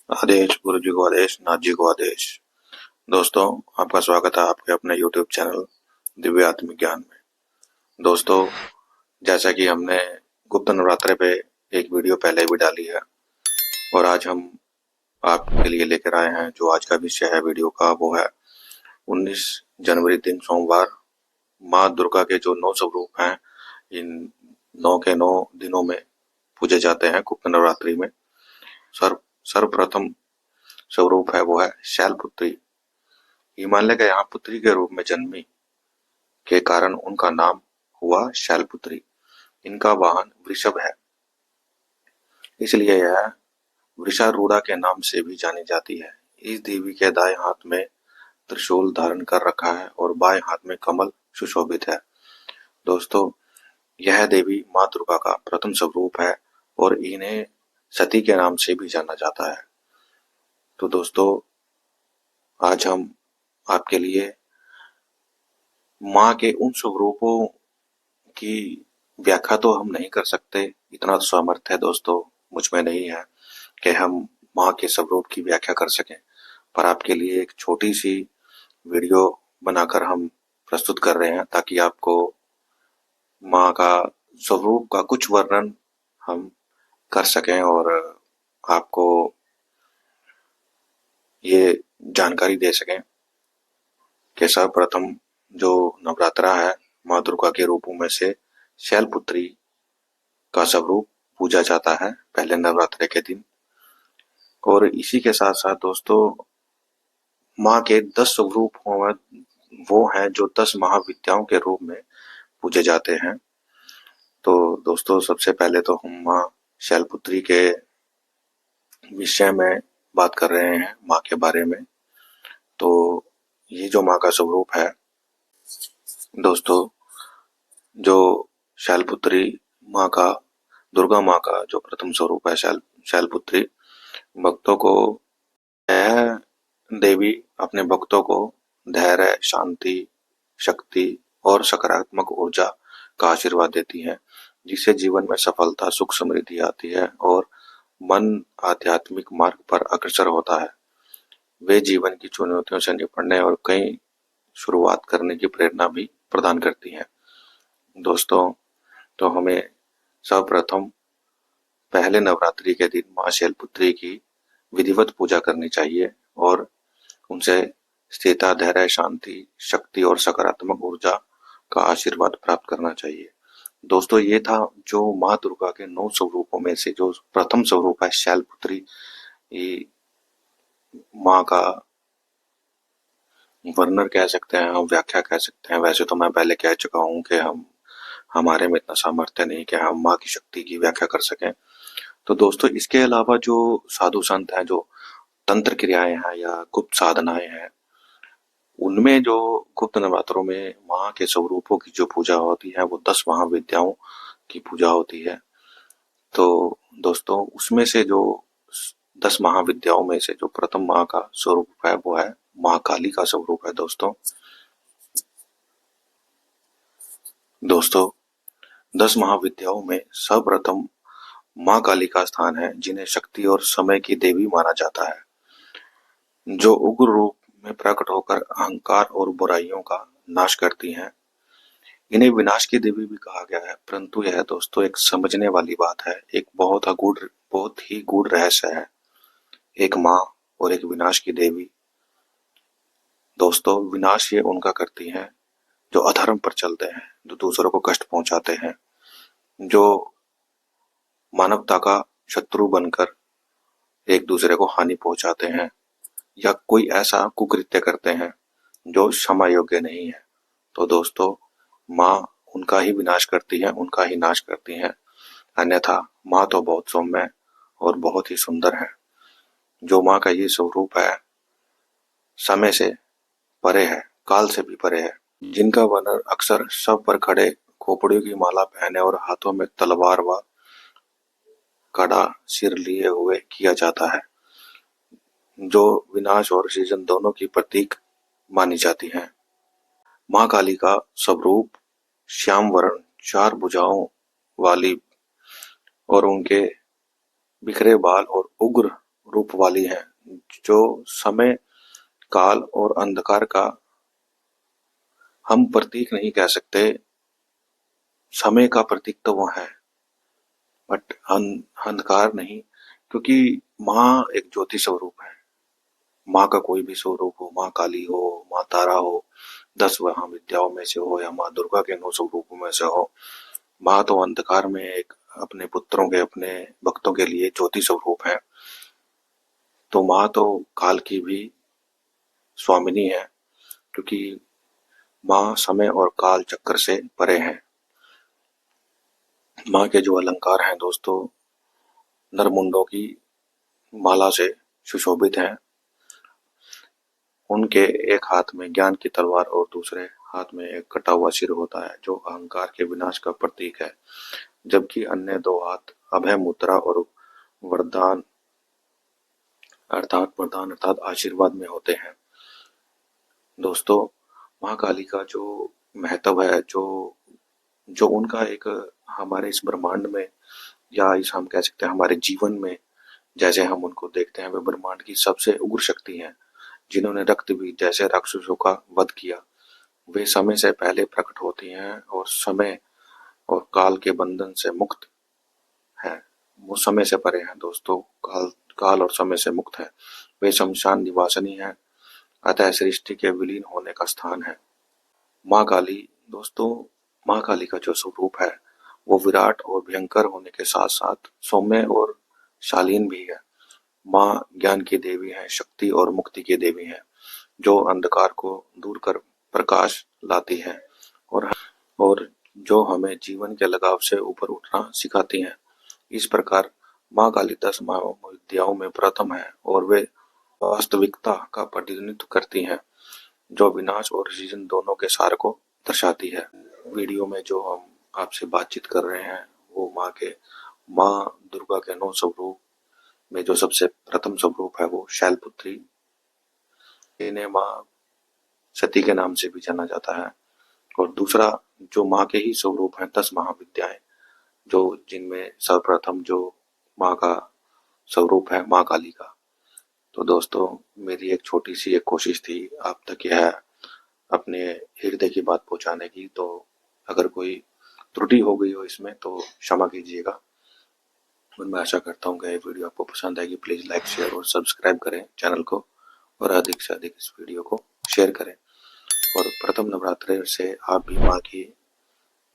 आदेश, गुरु जी को आदेश, नाथ जी को आदेश। दोस्तों, आपका स्वागत है आपके अपने YouTube चैनल दिव्य आत्मिक ज्ञान में। दोस्तों, जैसा कि हमने गुप्त नवरात्रे पे एक वीडियो पहले भी डाली है और आज हम आपके लिए लेकर आए हैं जो आज का विषय है वीडियो का, वो है 19 जनवरी दिन सोमवार माँ दुर्गा के जो 9 स्वरूप हैं, इन 9 के 9 दिनों में पूजे जाते हैं गुप्त नवरात्रि में। सर्वप्रथम स्वरूप है वो है शैलपुत्री। हिमालय के यहाँ पुत्री के रूप में जन्मी के कारण उनका नाम हुआ शैलपुत्री। इनका वाहन वृषभ है, इसलिए यह वृषारूढ़ा के नाम से भी जानी जाती है। इस देवी के दाएं हाथ में त्रिशूल धारण कर रखा है और बाएं हाथ में कमल सुशोभित है। दोस्तों, यह देवी माँ दुर्गा का प्रथम स्वरूप है और इन्हें सती के नाम से भी जाना जाता है। तो दोस्तों, आज हम आपके लिए माँ के उन स्वरूपों की व्याख्या तो हम नहीं कर सकते, इतना सामर्थ्य दोस्तों मुझ में नहीं है कि हम माँ के स्वरूप की व्याख्या कर सकें, पर आपके लिए एक छोटी सी वीडियो बनाकर हम प्रस्तुत कर रहे हैं ताकि आपको माँ का स्वरूप का कुछ वर्णन हम कर सकें और आपको ये जानकारी दे सकें कि सर्वप्रथम जो नवरात्रा है माँ दुर्गा के रूपों में से शैलपुत्री का स्वरूप पूजा जाता है पहले नवरात्रे के दिन। और इसी के साथ साथ दोस्तों, माँ के 10 स्वरूप वो हैं जो 10 महाविद्याओं के रूप में पूजे जाते हैं। तो दोस्तों, सबसे पहले तो हम माँ शैलपुत्री के विषय में बात कर रहे हैं, माँ के बारे में। तो ये जो माँ का स्वरूप है दोस्तों, जो शैलपुत्री माँ का, दुर्गा माँ का जो प्रथम स्वरूप है शैलपुत्री, भक्तों को, यह देवी अपने भक्तों को धैर्य, शांति, शक्ति और सकारात्मक ऊर्जा का आशीर्वाद देती है, जिससे जीवन में सफलता, सुख, समृद्धि आती है और मन आध्यात्मिक मार्ग पर अग्रसर होता है। वे जीवन की चुनौतियों से निपटने और कई शुरुआत करने की प्रेरणा भी प्रदान करती हैं। दोस्तों, तो हमें सर्वप्रथम पहले नवरात्रि के दिन माँ शैलपुत्री की विधिवत पूजा करनी चाहिए और उनसे स्थिरता, धैर्य, शांति, शक्ति और सकारात्मक ऊर्जा का आशीर्वाद प्राप्त करना चाहिए। दोस्तों, ये था जो माँ दुर्गा के 9 स्वरूपों में से जो प्रथम स्वरूप है शैलपुत्री। ये माँ का वर्णन कह सकते हैं, हम व्याख्या कह सकते हैं। वैसे तो मैं पहले कह चुका हूँ कि हमारे में इतना सामर्थ्य नहीं कि हम माँ की शक्ति की व्याख्या कर सकें। तो दोस्तों, इसके अलावा जो साधु संत हैं, जो तंत्र क्रियाएं हैं या गुप्त साधनाएं हैं, उनमें जो गुप्त नवरात्रों में माँ के स्वरूपों की जो पूजा होती है वो 10 महाविद्याओं की पूजा होती है। तो दोस्तों, उसमें से जो 10 महाविद्याओं में से जो प्रथम माँ का स्वरूप है वो है महाकाली का स्वरूप है। दोस्तों, 10 महाविद्याओं में सर्वप्रथम माँ काली का स्थान है, जिन्हें शक्ति और समय की देवी माना जाता है, जो उग्र रूप में प्रकट होकर अहंकार और बुराइयों का नाश करती हैं। इन्हें विनाश की देवी भी कहा गया है, परंतु यह दोस्तों एक समझने वाली बात है, एक बहुत ही गूढ़ रहस्य है। एक माँ और एक विनाश की देवी। दोस्तों, विनाश ये उनका करती हैं जो अधर्म पर चलते हैं, जो दूसरों को कष्ट पहुंचाते हैं, जो मानवता का शत्रु बनकर एक दूसरे को हानि पहुंचाते हैं या कोई ऐसा कुकृत्य करते हैं जो क्षमा योग्य नहीं है। तो दोस्तों, माँ उनका ही विनाश करती है, उनका ही नाश करती है। अन्यथा माँ तो बहुत सौम्य और बहुत ही सुंदर है। जो माँ का ये स्वरूप है, समय से परे है, काल से भी परे है, जिनका वर्णन अक्सर शव पर खड़े खोपड़ियों की माला पहने और हाथों में तलवार व कड़ा सिर लिए हुए किया जाता है, जो विनाश और सृजन दोनों की प्रतीक मानी जाती हैं। माँ काली का स्वरूप श्याम वर्ण, 4 भुजाओं वाली और उनके बिखरे बाल और उग्र रूप वाली हैं, जो समय, काल और अंधकार का हम प्रतीक नहीं कह सकते। समय का प्रतीक तो वो है, बट अंधकार नहीं, क्योंकि माँ एक ज्योति स्वरूप है। माँ का कोई भी स्वरूप हो, माँ काली हो, माँ तारा हो, 10 महाविद्याओं में से हो, या माँ दुर्गा के 9 स्वरूपों में से हो, माँ तो अंधकार में एक अपने पुत्रों के, अपने भक्तों के लिए ज्योति स्वरूप है। तो माँ तो काल की भी स्वामिनी है, क्योंकि माँ समय और काल चक्र से परे हैं। माँ के जो अलंकार हैं दोस्तों, नरमुंडों की माला से सुशोभित हैं। उनके एक हाथ में ज्ञान की तलवार और दूसरे हाथ में एक कटा हुआ सिर होता है, जो अहंकार के विनाश का प्रतीक है, जबकि अन्य 2 हाथ अभय मुद्रा और वरदान अर्थात आशीर्वाद में होते हैं। दोस्तों, माँ काली का जो महत्व है, जो जो उनका एक हमारे इस ब्रह्मांड में, या इस हम कह सकते हैं हमारे जीवन में, जैसे हम उनको देखते हैं, वे ब्रह्मांड की सबसे उग्र शक्ति हैं, जिन्होंने रक्तबीज जैसे राक्षसों का वध किया। वे समय से पहले प्रकट होती हैं और समय और काल के बंधन से मुक्त हैं। वो समय से परे हैं दोस्तों, काल काल और समय से मुक्त है। वे शमशान निवासिनी हैं, अतः सृष्टि के विलीन होने का स्थान है। माँ काली दोस्तों, माँ काली का जो स्वरूप है, वो विराट और भयंकर होने के साथ साथ सौम्य और शालीन भी है। माँ ज्ञान की देवी है, शक्ति और मुक्ति की देवी है, जो अंधकार को दूर कर प्रकाश लाती है, और जो हमें जीवन के लगाव से ऊपर उठना सिखाती हैं। इस प्रकार माँ काली 10 महाविद्याओं में प्रथम है, और वे वास्तविकता का प्रतिनिधित्व करती हैं, जो विनाश और सृजन दोनों के सार को दर्शाती है। वीडियो में जो हम आपसे बातचीत कर रहे हैं, वो माँ दुर्गा के 9 स्वरूप में जो सबसे प्रथम स्वरूप है, वो शैलपुत्री, इन्हें माँ सती के नाम से भी जाना जाता है। और दूसरा जो माँ के ही स्वरूप हैं, 10 महाविद्याएं, जो जिनमें सर्वप्रथम जो माँ का स्वरूप है, माँ काली का। तो दोस्तों, मेरी एक छोटी सी एक कोशिश थी आप तक यह अपने हृदय की बात पहुंचाने की। तो अगर कोई त्रुटि हो गई हो इसमें, तो क्षमा कीजिएगा। और मैं आशा करता हूँ कि ये वीडियो आपको पसंद आएगी। प्लीज़ लाइक, शेयर और सब्सक्राइब करें चैनल को, और अधिक से अधिक इस वीडियो को शेयर करें। और प्रथम नवरात्रि से आप भी माँ की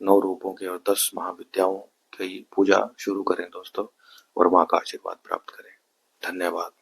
9 रूपों के और 10 महाविद्याओं की पूजा शुरू करें दोस्तों, और माँ का आशीर्वाद प्राप्त करें। धन्यवाद।